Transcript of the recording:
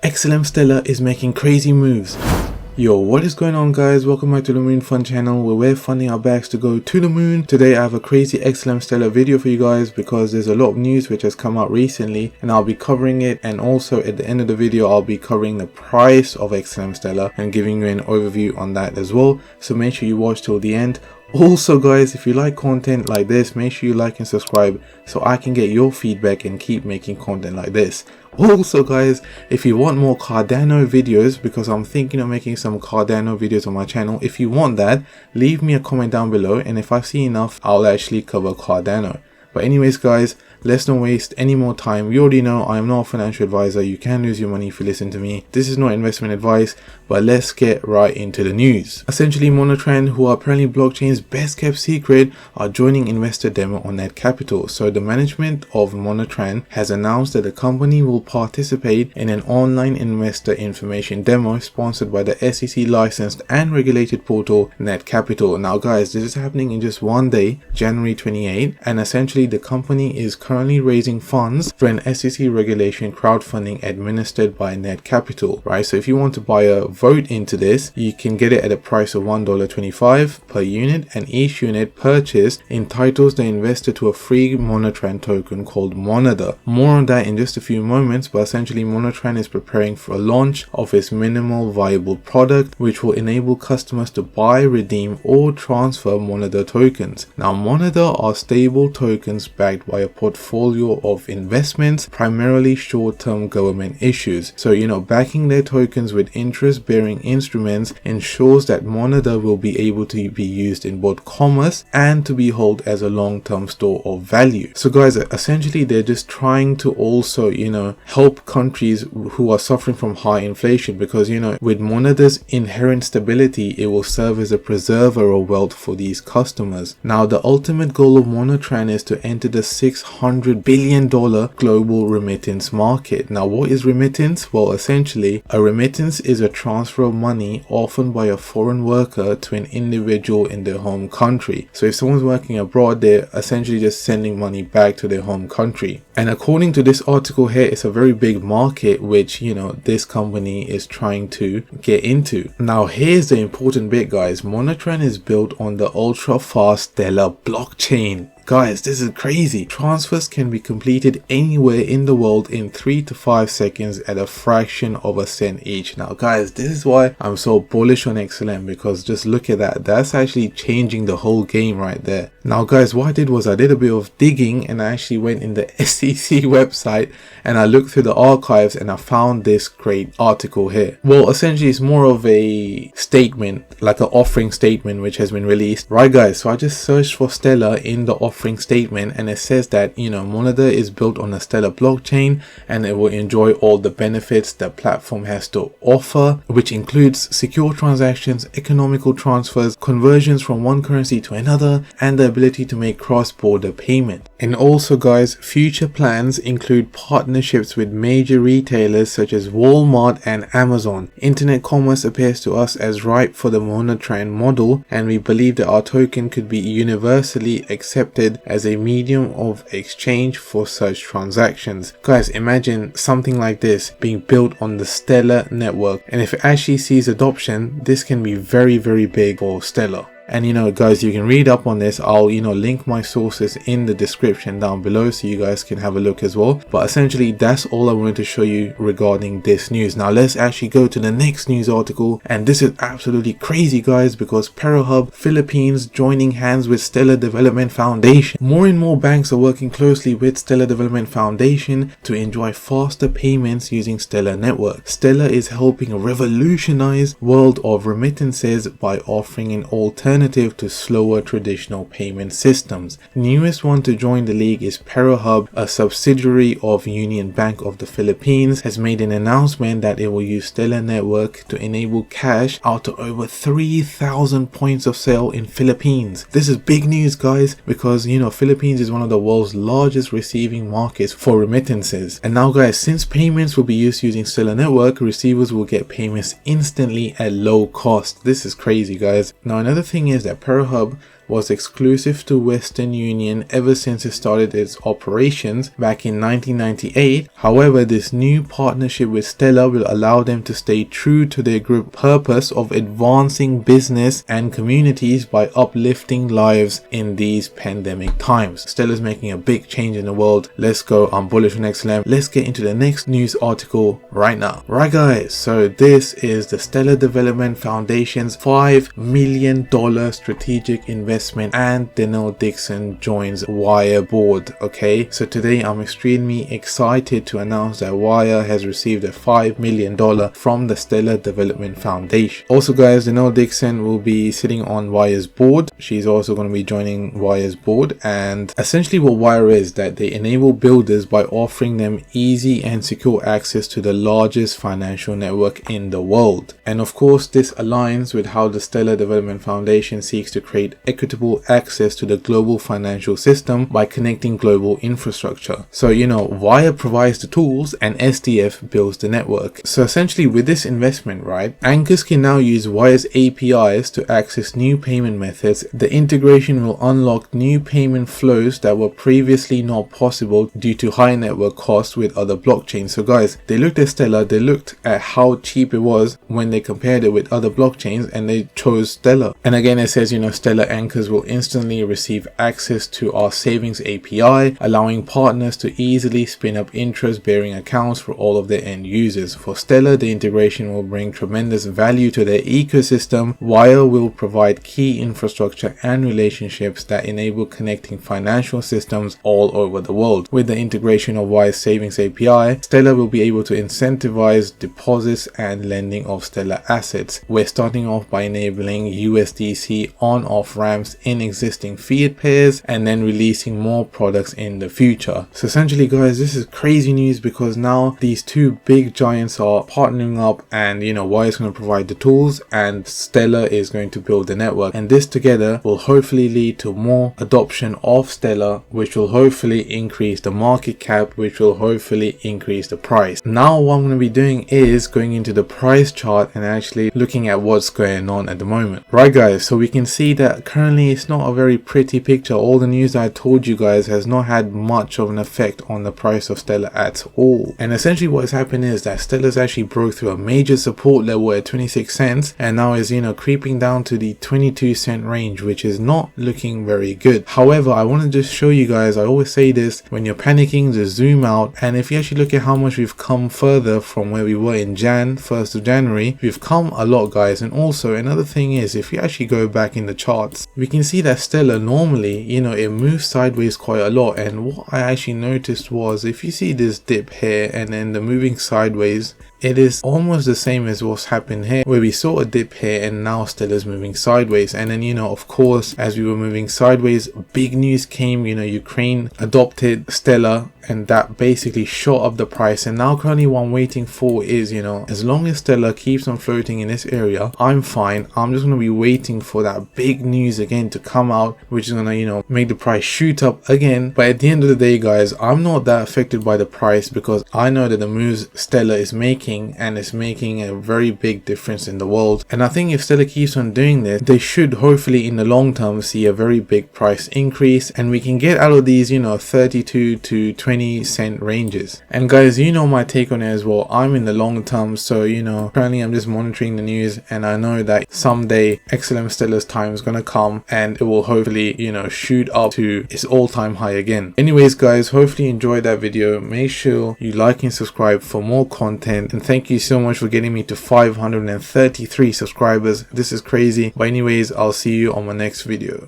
XLM Stellar is making crazy moves. Yo, what is going on guys? Welcome back to the Moon Fun channel where we're funding our bags to go to the moon. Today I have a crazy XLM Stellar video for you guys because there's a lot of news which has come out recently and I'll be covering it, and also at the end of the video I'll be covering the price of XLM Stellar and giving you an overview on that as well. So make sure you watch till the end. Also guys, if you like content like this, make sure you like and subscribe so I can get your feedback and keep making content like this. Also guys, if you want more Cardano videos, because I'm thinking of making some Cardano videos on my channel, if you want that, leave me a comment down below and if I see enough, I'll actually cover Cardano. But anyways guys, let's not waste any more time. You already know I am not a financial advisor. You can lose your money if you listen to me. This is not investment advice, but let's get right into the news. Essentially, Monotrend, who are apparently blockchain's best kept secret, are joining investor demo on Net Capital. So the management of Monotrend has announced that the company will participate in an online investor information demo sponsored by the SEC licensed and regulated portal Net Capital. Now guys, this is happening in just one day, January 28, and essentially the company is currently raising funds for an SEC regulation crowdfunding administered by Net Capital, right? So if you want to buy a vote into this, you can get it at a price of $1.25 per unit, and each unit purchased entitles the investor to a free Monotrend token called Monitor. More on that in just a few moments, but essentially Monotrend is preparing for a launch of its minimal viable product which will enable customers to buy, redeem or transfer Monitor tokens. Now Monitor are stable tokens backed by a portfolio of investments, primarily short-term government issues. So backing their tokens with interest-bearing instruments ensures that Monitor will be able to be used in both commerce and to be held as a long-term store of value. So guys, essentially they're just trying to also help countries who are suffering from high inflation, because with Monitor's inherent stability, it will serve as a preserver of wealth for these customers. Now the ultimate goal of Monotrend is to enter the $600 billion global remittance market. Now what is remittance? Well, essentially a remittance is a transfer of money, often by a foreign worker, to an individual in their home country. So if someone's working abroad, they're essentially just sending money back to their home country. And according to this article here, it's a very big market which this company is trying to get into. Now here's the important bit guys. Monotrend is built on the ultra fast Stellar blockchain. Guys, this is crazy. Transfers can be completed anywhere in the world in 3 to 5 seconds at a fraction of a cent each. Now guys, this is why I'm so bullish on XLM, because just look at that. That's actually changing the whole game right there. Now guys, what I did was I did a bit of digging and I actually went in the SEC website and I looked through the archives and I found this great article here. Well, essentially it's more of a statement, like an offering statement which has been released. Right guys, so I just searched for Stellar in the offering statement and it says that Monitor is built on a Stellar blockchain and it will enjoy all the benefits the platform has to offer, which includes secure transactions, economical transfers, conversions from one currency to another, and the ability to make cross-border payment. And also guys, future plans include partnerships with major retailers such as Walmart and Amazon. Internet commerce appears to us as ripe for the Monotrend model, and we believe that our token could be universally accepted as a medium of exchange for such transactions. Guys, imagine something like this being built on the Stellar network, and if it actually sees adoption, this can be very, very big for Stellar. And guys, you can read up on this. I'll link my sources in the description down below so you guys can have a look as well. But essentially that's all I wanted to show you regarding this news. Now let's actually go to the next news article, and this is absolutely crazy guys, because ParaHub Philippines joining hands with Stellar Development Foundation. More and more banks are working closely with Stellar Development Foundation to enjoy faster payments using Stellar network. Stellar is helping revolutionize world of remittances by offering an alternative to slower traditional payment systems. The newest one to join the league is ParaHub, a subsidiary of Union Bank of the Philippines, has made an announcement that it will use Stellar network to enable cash out to over 3,000 points of sale in Philippines. This is big news guys, because Philippines is one of the world's largest receiving markets for remittances. And now guys, since payments will be used using Stellar network, receivers will get payments instantly at low cost. This is crazy guys. Now another thing is that ParaHub was exclusive to Western Union ever since it started its operations back in 1998. However, this new partnership with Stellar will allow them to stay true to their group purpose of advancing business and communities by uplifting lives in these pandemic times. Stellar's making a big change in the world. Let's go. I'm bullish on XLM. Let's get into the next news article right now. Right guys, so this is the Stellar Development Foundation's $5 million strategic investment, and Denell Dixon joins Wire board. Okay, so today I'm extremely excited to announce that Wire has received a $5 million from the Stellar Development Foundation. Also guys, Denell Dixon will be sitting on Wire's board. She's also going to be joining Wire's board, and essentially what Wire is that they enable builders by offering them easy and secure access to the largest financial network in the world. And of course this aligns with how the Stellar Development Foundation seeks to create equitable access to the global financial system by connecting global infrastructure. So Wire provides the tools and SDF builds the network. So essentially with this investment, right, anchors can now use Wire's APIs to access new payment methods. The integration will unlock new payment flows that were previously not possible due to high network costs with other blockchains. So guys, they looked at Stellar, they looked at how cheap it was when they compared it with other blockchains, and they chose Stellar. And again, it says Stellar anchors will instantly receive access to our savings API, allowing partners to easily spin up interest bearing accounts for all of their end users. For Stellar, the integration will bring tremendous value to their ecosystem. Wire will provide key infrastructure and relationships that enable connecting financial systems all over the world. With the integration of Wire's savings API, Stellar will be able to incentivize deposits and lending of Stellar assets. We're starting off by enabling USDC on-off ramps in existing fiat pairs and then releasing more products in the future. So essentially guys, this is crazy news because now these two big giants are partnering up, and Wire is going to provide the tools and Stellar is going to build the network, and this together will hopefully lead to more adoption of Stellar, which will hopefully increase the market cap, which will hopefully increase the price. Now what I'm going to be doing is going into the price chart and actually looking at what's going on at the moment. Right guys, so we can see that currently it's not a very pretty picture. All the news I told you guys has not had much of an effect on the price of Stellar at all. And essentially what has happened is that Stellar's actually broke through a major support level at 26 cents and now is creeping down to the 22-cent range, which is not looking very good. However, I want to just show you guys, I always say this, when you're panicking, just zoom out, and if you actually look at how much we've come further from where we were in 1st of January, we've come a lot guys. And also another thing is, if you actually go back in the charts, we can see that Stellar normally, it moves sideways quite a lot, and what I actually noticed was, if you see this dip here and then the moving sideways, it is almost the same as what's happened here, where we saw a dip here and now Stellar's moving sideways. And then of course, as we were moving sideways, big news came. Ukraine adopted Stellar, and that basically shot up the price. And now currently what I'm waiting for is, as long as Stellar keeps on floating in this area, I'm fine. I'm just going to be waiting for that big news again to come out, which is going to make the price shoot up again. But at the end of the day guys, I'm not that affected by the price because I know that the moves Stellar is making, and it's making a very big difference in the world. And I think if Stellar keeps on doing this, they should hopefully in the long term see a very big price increase, and we can get out of these 32 to 20 cent ranges. And guys, my take on it as well. I'm in the long term, so currently I'm just monitoring the news, and I know that someday XLM Stellar's time is gonna come and it will hopefully shoot up to its all-time high again. Anyways guys, hopefully you enjoyed that video. Make sure you like and subscribe for more content, and thank you so much for getting me to 533 subscribers. This is crazy. But anyways, I'll see you on my next video.